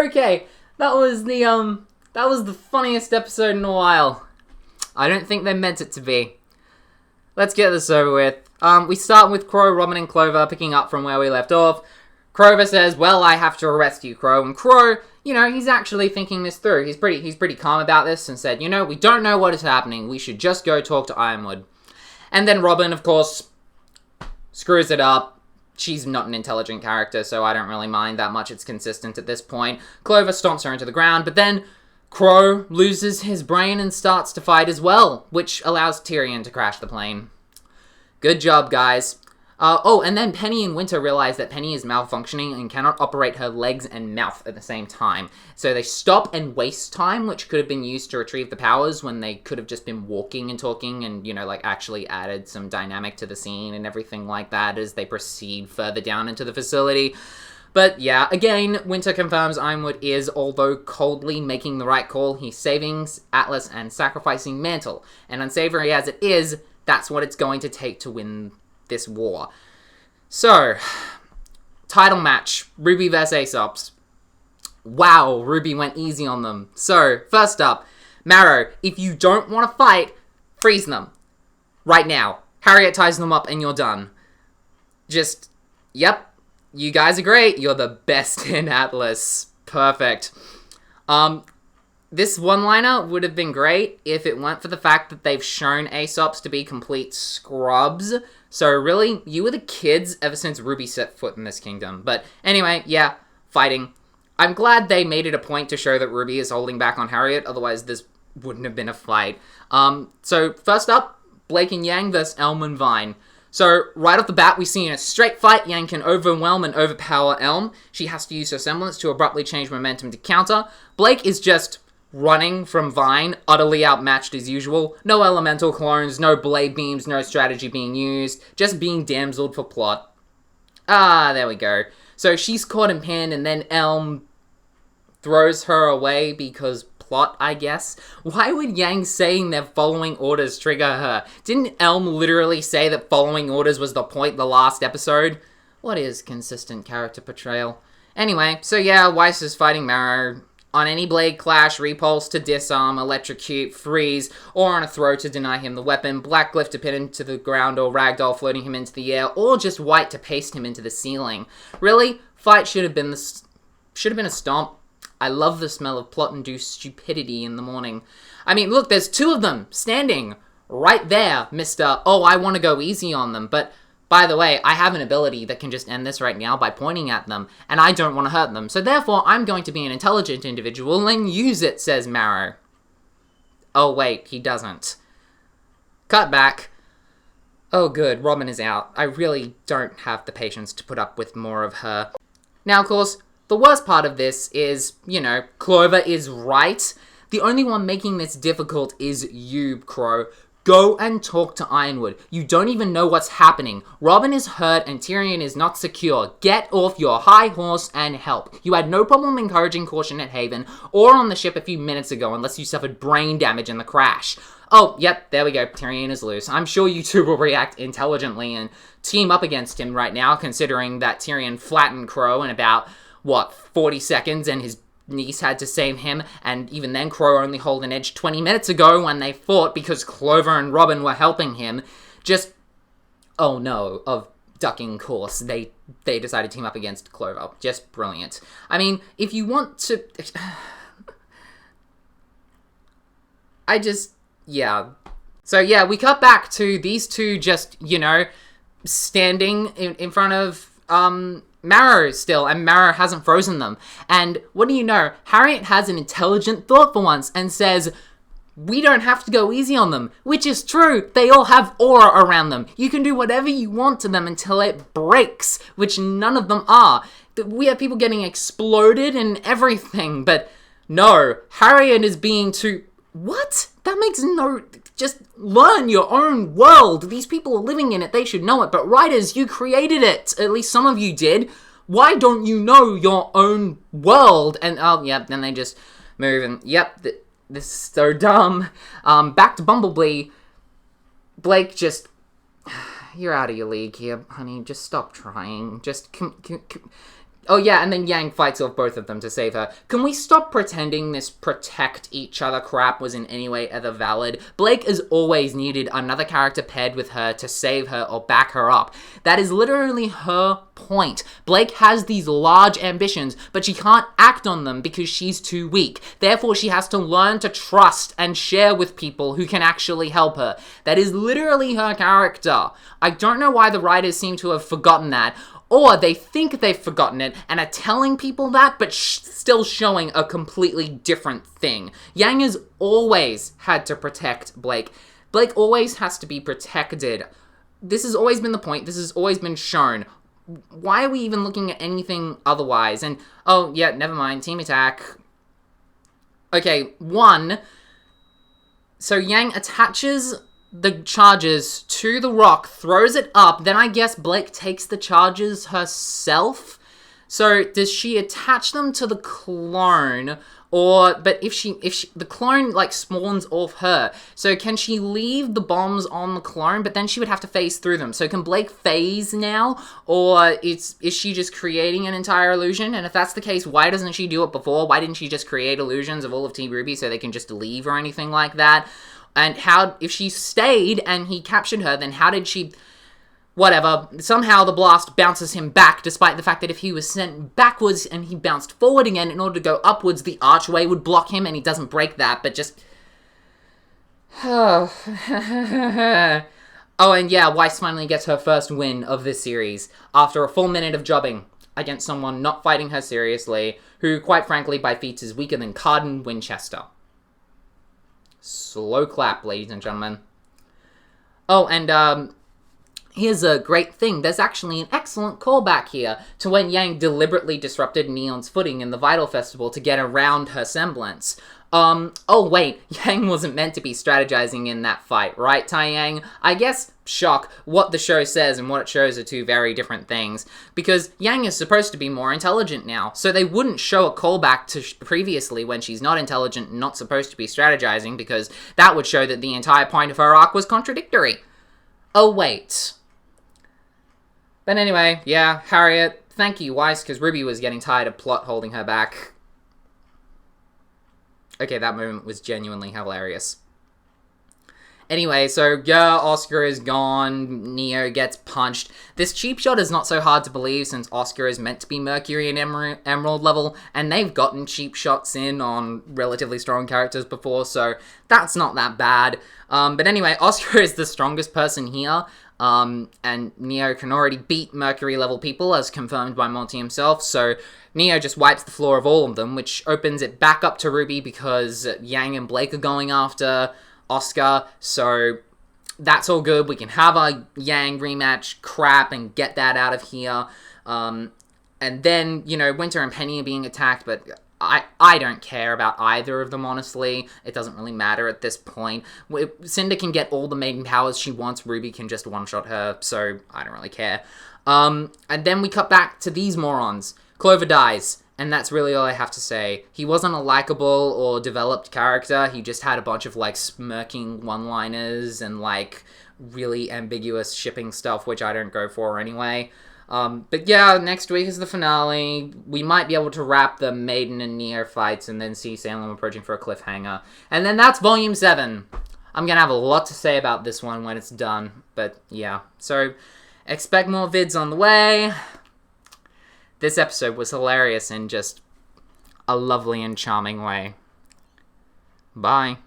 Okay, that was the funniest episode in a while. I don't think they meant it to be. Let's get this over with. We start with Crow, Robin, and Clover picking up from where we left off. Clover says, well, I have to arrest you, Crow. And Crow, he's actually thinking this through. He's pretty calm about this and said, we don't know what is happening. We should just go talk to Ironwood. And then Robin, of course, screws it up. She's not an intelligent character, so I don't really mind that much. It's consistent at this point. Clover stomps her into the ground, but then Crow loses his brain and starts to fight as well, which allows Tyrion to crash the plane. Good job, guys. And then Penny and Winter realize that Penny is malfunctioning and cannot operate her legs and mouth at the same time. So they stop and waste time, which could have been used to retrieve the powers when they could have just been walking and talking and, actually added some dynamic to the scene and everything like that as they proceed further down into the facility. But yeah, again, Winter confirms Ironwood is, although coldly, making the right call. He's saving Atlas and sacrificing Mantle. And unsavory as it is, that's what it's going to take to win this war. So, title match, RWBY vs Aesops. Wow, RWBY went easy on them. So, first up, Marrow, if you don't want to fight, freeze them. Right now. Harriet ties them up and you're done. Yep, you guys are great. You're the best in Atlas. Perfect. This one-liner would have been great if it weren't for the fact that they've shown Aesops to be complete scrubs. So really, you were the kids ever since RWBY set foot in this kingdom. But anyway, yeah, fighting. I'm glad they made it a point to show that RWBY is holding back on Harriet, otherwise this wouldn't have been a fight. So first up, Blake and Yang versus Elm and Vine. So, right off the bat, we see in a straight fight, Yang can overwhelm and overpower Elm. She has to use her semblance to abruptly change momentum to counter. Blake is just running from Vine, utterly outmatched as usual. No elemental clones, no blade beams, no strategy being used, just being damseled for plot. There we go. So she's caught and pinned, and then Elm throws her away because plot, I guess. Why would Yang saying they're following orders trigger her? Didn't Elm literally say that following orders was the point the last episode? What is consistent character portrayal? Anyway, so yeah, Weiss is fighting Marrow. On any blade clash, repulse to disarm, electrocute, freeze, or on a throw to deny him the weapon, black glyph to pin him to the ground, or ragdoll floating him into the air, or just white to paste him into the ceiling. Really, fight should have been a stomp. I love the smell of plot-induced stupidity in the morning. I mean, look, there's two of them standing right there, Mr. Oh, I want to go easy on them, but by the way, I have an ability that can just end this right now by pointing at them, and I don't want to hurt them. So therefore, I'm going to be an intelligent individual and use it, says Marrow. Oh wait, he doesn't. Cut back. Oh good, Robin is out. I really don't have the patience to put up with more of her. Now, of course, the worst part of this is, Clover is right. The only one making this difficult is you, Crow. Go and talk to Ironwood. You don't even know what's happening. Robin is hurt and Tyrion is not secure. Get off your high horse and help. You had no problem encouraging caution at Haven or on the ship a few minutes ago unless you suffered brain damage in the crash. Oh, yep, there we go. Tyrion is loose. I'm sure you two will react intelligently and team up against him right now, considering that Tyrion flattened Crow in about, 40 seconds and his niece had to save him, and even then Crow only held an edge 20 minutes ago when they fought because Clover and Robin were helping him. Oh no, of ducking course, they decided to team up against Clover. Just brilliant. I mean, if you want to... yeah. So yeah, we cut back to these two just, standing in front of, Marrow still, and Marrow hasn't frozen them. And what do you know? Harriet has an intelligent thought for once and says, we don't have to go easy on them, which is true. They all have aura around them. You can do whatever you want to them until it breaks, which none of them are. We have people getting exploded and everything, but no, Harriet is being too... What? That makes no... Just learn your own world. These people are living in it. They should know it. But writers, you created it. At least some of you did. Why don't you know your own world? And, then they just move and, this is so dumb. Back to Bumblebee. Blake just... You're out of your league here, honey. Just stop trying. Just Oh yeah, and then Yang fights off both of them to save her. Can we stop pretending this protect each other crap was in any way ever valid? Blake has always needed another character paired with her to save her or back her up. That is literally her point. Blake has these large ambitions, but she can't act on them because she's too weak. Therefore, she has to learn to trust and share with people who can actually help her. That is literally her character. I don't know why the writers seem to have forgotten that, or they think they've forgotten it and are telling people that, but still showing a completely different thing. Yang has always had to protect Blake. Blake always has to be protected. This has always been the point. This has always been shown. Why are we even looking at anything otherwise? And, oh, yeah, never mind. Team attack. Okay, 1. So Yang attaches the charges to the rock, throws it up, then I guess Blake takes the charges herself. So does she attach them to the clone, but if she the clone like spawns off her, so can she leave the bombs on the clone, but then she would have to phase through them? So can Blake phase now, or is she just creating an entire illusion? And if that's the case, why doesn't she do it before? Why didn't she just create illusions of all of Team RWBY so they can just leave or anything like that? And how, if she stayed and he captured her, then how did she, whatever, somehow the blast bounces him back, despite the fact that if he was sent backwards and he bounced forward again, in order to go upwards, the archway would block him, and he doesn't break that, but just... Oh, and yeah, Weiss finally gets her first win of this series, after a full minute of jobbing against someone not fighting her seriously, who, quite frankly, by feats is weaker than Carden Winchester. Slow clap, ladies and gentlemen. Oh, and, here's a great thing. There's actually an excellent callback here to when Yang deliberately disrupted Neon's footing in the Vital Festival to get around her semblance. Oh wait, Yang wasn't meant to be strategizing in that fight, right, Tai Yang? I guess, shock, what the show says and what it shows are two very different things, because Yang is supposed to be more intelligent now, so they wouldn't show a callback to previously when she's not intelligent and not supposed to be strategizing, because that would show that the entire point of her arc was contradictory. Oh wait. But anyway, yeah, Harriet, thank you, Weiss, because RWBY was getting tired of plot holding her back. Okay, that moment was genuinely hilarious. Anyway, so yeah, Oscar is gone, Neo gets punched. This cheap shot is not so hard to believe since Oscar is meant to be Mercury and Emerald level, and they've gotten cheap shots in on relatively strong characters before, so that's not that bad. But anyway, Oscar is the strongest person here, and Neo can already beat Mercury level people, as confirmed by Monty himself, so Neo just wipes the floor of all of them, which opens it back up to RWBY because Yang and Blake are going after Oscar, so that's all good. We can have a Yang rematch crap and get that out of here. And then, you know, Winter and Penny are being attacked, but I don't care about either of them, honestly. It doesn't really matter at this point. Cinder can get all the maiden powers she wants. RWBY can just one-shot her, so I don't really care. And then we cut back to these morons. Clover dies, and that's really all I have to say. He wasn't a likable or developed character. He just had a bunch of, like, smirking one-liners and, like, really ambiguous shipping stuff, which I don't go for anyway. But yeah, next week is the finale. We might be able to wrap the Maiden and Neo fights and then see Salem approaching for a cliffhanger. And then that's Volume 7. I'm gonna have a lot to say about this one when it's done. But yeah, so expect more vids on the way. This episode was hilarious in just a lovely and charming way. Bye.